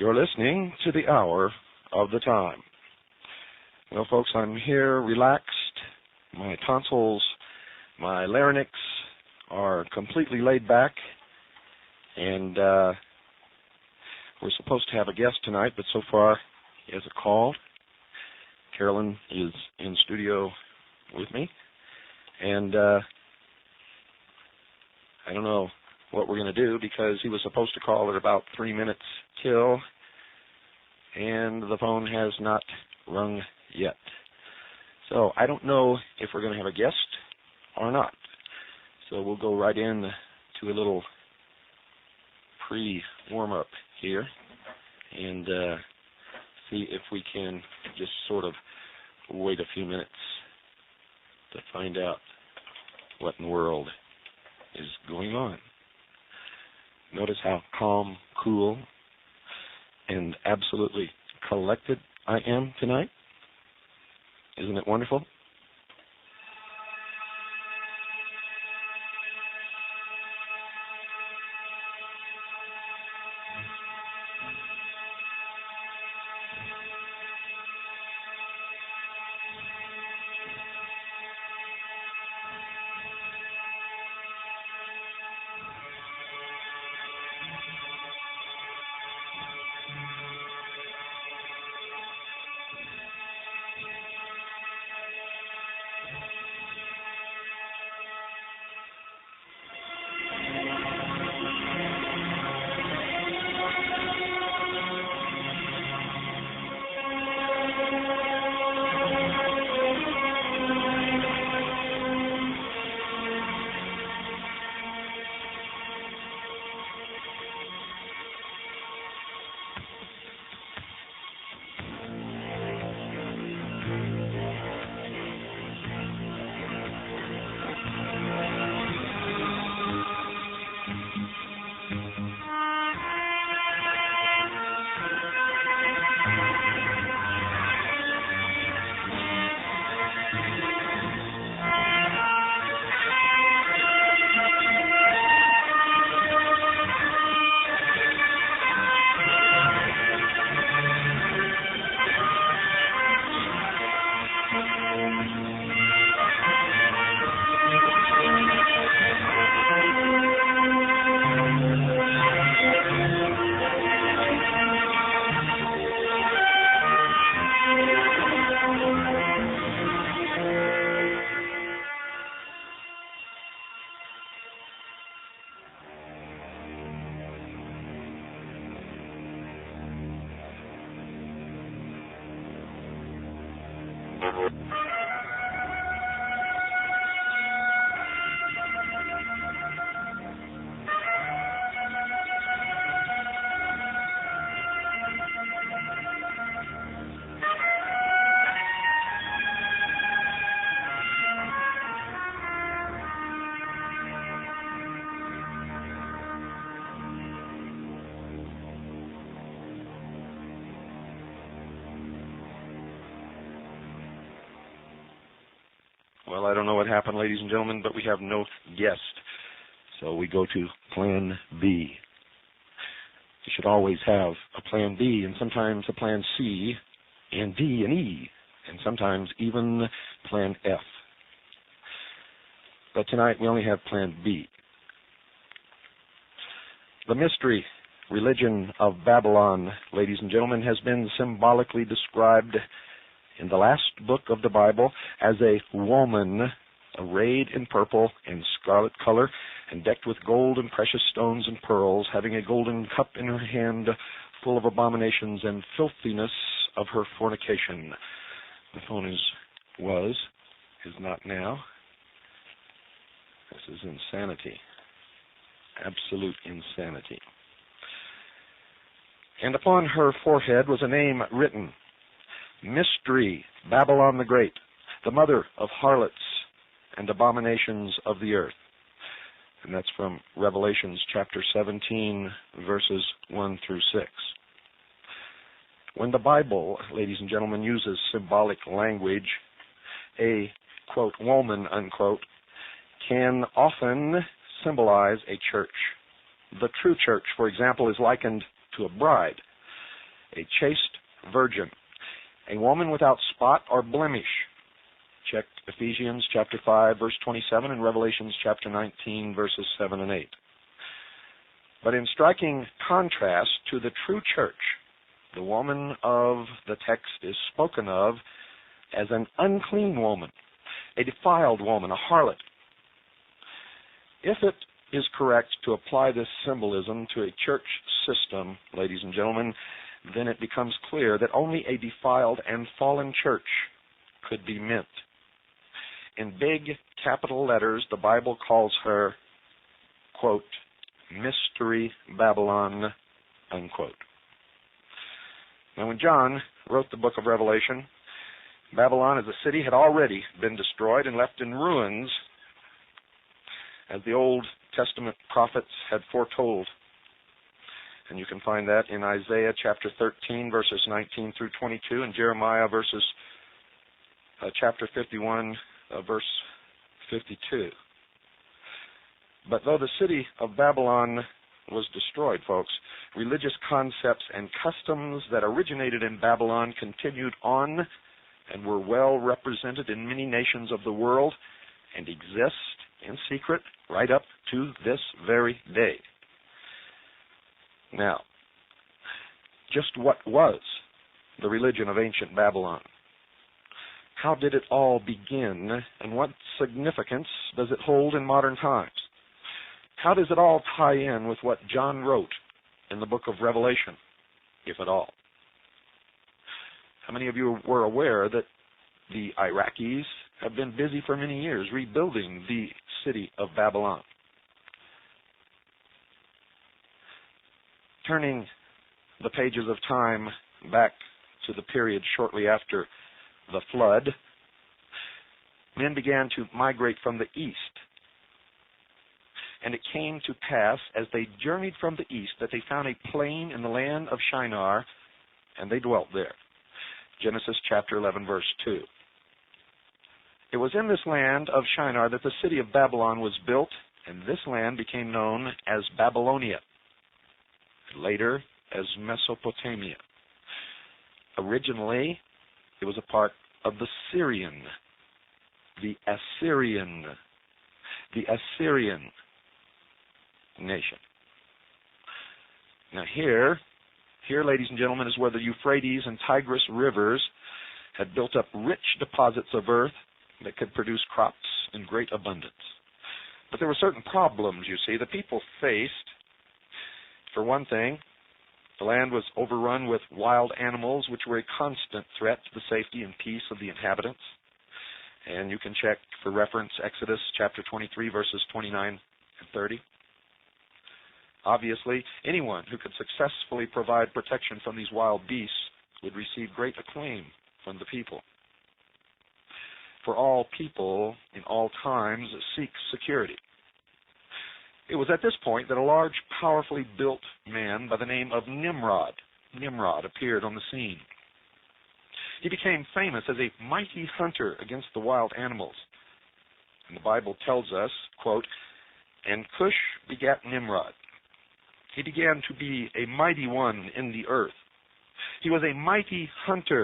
You're listening to the Hour of the Time. Well, folks, I'm here relaxed. My tonsils, my larynx are completely laid back, and we're supposed to have a guest tonight, but so far he hasn't called. Carolyn is in studio with me, and I don't know what we're going to do because he was supposed to call at about 3 minutes till, and the phone has not rung yet. So I don't know if we're going to have a guest or not. So we'll go right in to a little pre-warm-up here and see if we can just sort of wait a few minutes to find out what in the world is going on. Notice how calm, cool, and absolutely collected I am tonight. Isn't it wonderful? Well, I don't know what happened, ladies and gentlemen, but we have no guest. So we go to Plan B. You should always have a Plan B, and sometimes a Plan C, and D, and E, and sometimes even Plan F. But tonight we only have Plan B. The mystery religion of Babylon, ladies and gentlemen, has been symbolically described in the last book of the Bible as a woman arrayed in purple and scarlet color and decked with gold and precious stones and pearls, having a golden cup in her hand full of abominations and filthiness of her fornication. The phone is not now. This is insanity. Absolute insanity. And upon her forehead was a name written, Mystery, Babylon the Great, the mother of harlots and abominations of the earth. And that's from Revelations chapter 17, verses 1 through 6. When the Bible, ladies and gentlemen, uses symbolic language, a, quote, woman, unquote, can often symbolize a church. The true church, for example, is likened to a bride. a chaste virgin, a woman without spot or blemish. Check Ephesians chapter 5, verse 27, and Revelations chapter 19, verses 7 and 8. But in striking contrast to the true church, the woman of the text is spoken of as an unclean woman, a defiled woman, a harlot. If it is correct to apply this symbolism to a church system, ladies and gentlemen, then it becomes clear that only a defiled and fallen church could be meant. In big capital letters, the Bible calls her, quote, Mystery Babylon, unquote. Now, when John wrote the book of Revelation, Babylon as a city had already been destroyed and left in ruins, as the Old Testament prophets had foretold. And you can find that in Isaiah chapter 13, verses 19 through 22, and Jeremiah chapter 51, verse 52. But though the city of Babylon was destroyed, folks, religious concepts and customs that originated in Babylon continued on and were well represented in many nations of the world and exist in secret right up to this very day. Now, just what was the religion of ancient Babylon? How did it all begin, and what significance does it hold in modern times? How does it all tie in with what John wrote in the book of Revelation, if at all? How many of you were aware that the Iraqis have been busy for many years rebuilding the city of Babylon? Turning the pages of time back to the period shortly after the flood, men began to migrate from the east. And it came to pass, as they journeyed from the east, that they found a plain in the land of Shinar, and they dwelt there. Genesis chapter 11, verse 2. It was in this land of Shinar that the city of Babylon was built, and this land became known as Babylonia, later as Mesopotamia. Originally, it was a part of the Assyrian nation. Now here, ladies and gentlemen, is where the Euphrates and Tigris rivers had built up rich deposits of earth that could produce crops in great abundance. But there were certain problems, you see, the people faced. For one thing, the land was overrun with wild animals, which were a constant threat to the safety and peace of the inhabitants. And you can check for reference Exodus chapter 23, verses 29 and 30. Obviously, anyone who could successfully provide protection from these wild beasts would receive great acclaim from the people. For all people in all times seek security. It was at this point that a large, powerfully built man by the name of Nimrod appeared on the scene. He became famous as a mighty hunter against the wild animals. And the Bible tells us, quote, and Cush begat Nimrod. He began to be a mighty one in the earth. He was a mighty hunter